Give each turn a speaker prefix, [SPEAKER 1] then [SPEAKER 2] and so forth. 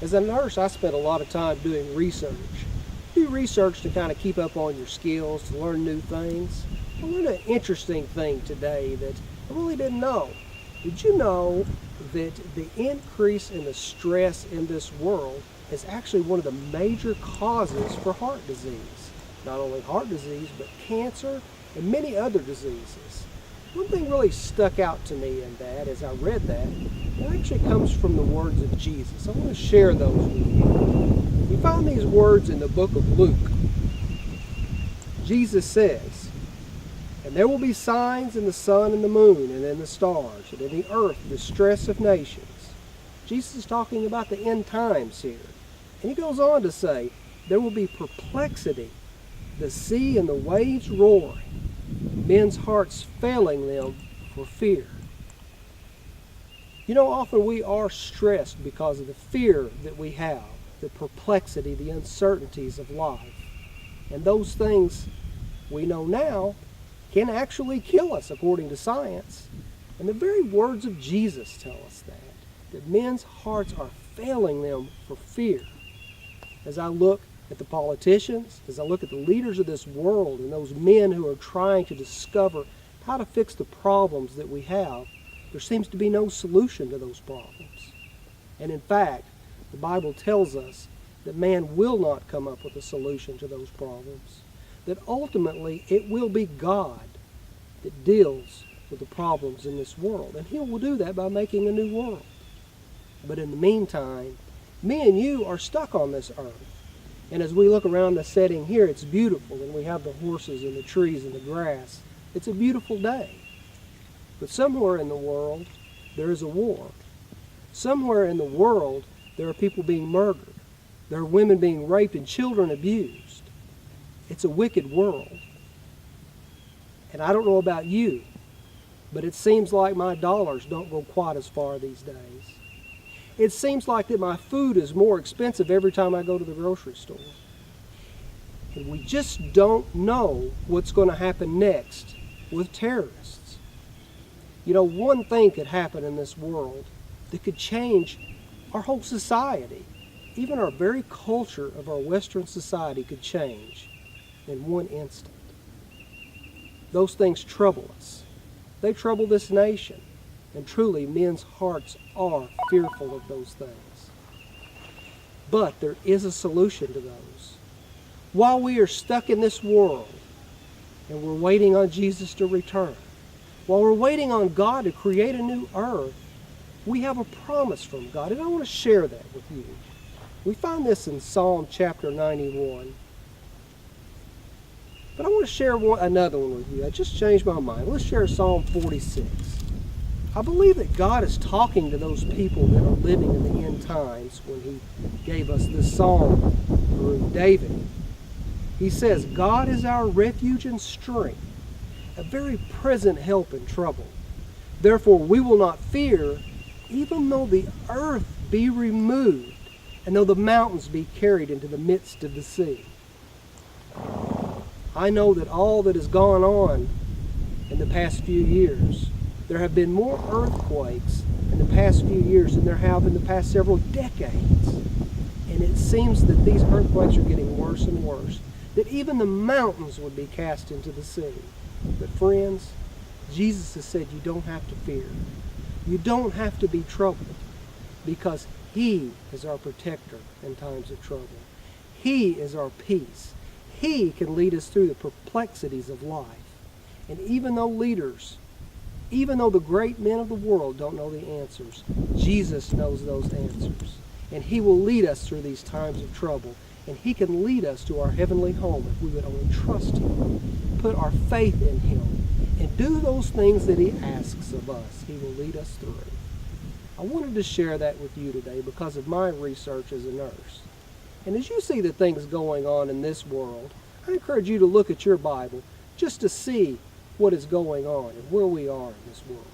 [SPEAKER 1] As a nurse, I spent a lot of time doing research. Do research to kind of keep up on your skills, to learn new things. I learned an interesting thing today that I really didn't know. Did you know that the increase in the stress in this world is actually one of the major causes for heart disease? Not only heart disease, but cancer and many other diseases. One thing really stuck out to me in that as I read that, it actually comes from the words of Jesus. I want to share those with you. We find these words in the book of Luke. Jesus says, "And there will be signs in the sun and the moon and in the stars, and in the earth the distress of nations." Jesus is talking about the end times here. And he goes on to say, "There will be perplexity, the sea and the waves roaring, men's hearts failing them for fear." You know, often we are stressed because of the fear that we have, the perplexity, the uncertainties of life. And those things we know now can actually kill us according to science. And the very words of Jesus tell us that men's hearts are failing them for fear. As I look at the politicians, as I look at the leaders of this world and those men who are trying to discover how to fix the problems that we have, there seems to be no solution to those problems. And in fact, the Bible tells us that man will not come up with a solution to those problems. That ultimately it will be God that deals with the problems in this world. And He will do that by making a new world. But in the meantime, me and you are stuck on this earth. And as we look around the setting here, it's beautiful, and we have the horses and the trees and the grass. It's a beautiful day. But somewhere in the world, there is a war. Somewhere in the world, there are people being murdered. There are women being raped and children abused. It's a wicked world. And I don't know about you, but it seems like my dollars don't go quite as far these days. It seems like that my food is more expensive every time I go to the grocery store. And we just don't know what's going to happen next with terrorists. You know, one thing could happen in this world that could change our whole society. Even our very culture of our Western society could change in one instant. Those things trouble us. They trouble this nation. And truly, men's hearts are fearful of those things. But there is a solution to those. While we are stuck in this world and we're waiting on Jesus to return, while we're waiting on God to create a new earth, we have a promise from God. And I want to share that with you. We find this in Psalm chapter 91. But I want to share another one with you. I just changed my mind. Let's share Psalm 46. I believe that God is talking to those people that are living in the end times when He gave us this psalm through David. He says, "God is our refuge and strength, a very present help in trouble. Therefore we will not fear, even though the earth be removed, and though the mountains be carried into the midst of the sea." I know that all that has gone on in the past few years, there have been more earthquakes in the past few years than there have in the past several decades. And it seems that these earthquakes are getting worse and worse, that even the mountains would be cast into the sea. But friends, Jesus has said you don't have to fear. You don't have to be troubled, because He is our protector in times of trouble. He is our peace. He can lead us through the perplexities of life. And even though the great men of the world don't know the answers, Jesus knows those answers. And He will lead us through these times of trouble. And He can lead us to our heavenly home if we would only trust Him, put our faith in Him, and do those things that He asks of us. He will lead us through. I wanted to share that with you today because of my research as a nurse. And as you see the things going on in this world, I encourage you to look at your Bible just to see what is going on and where we are in this world.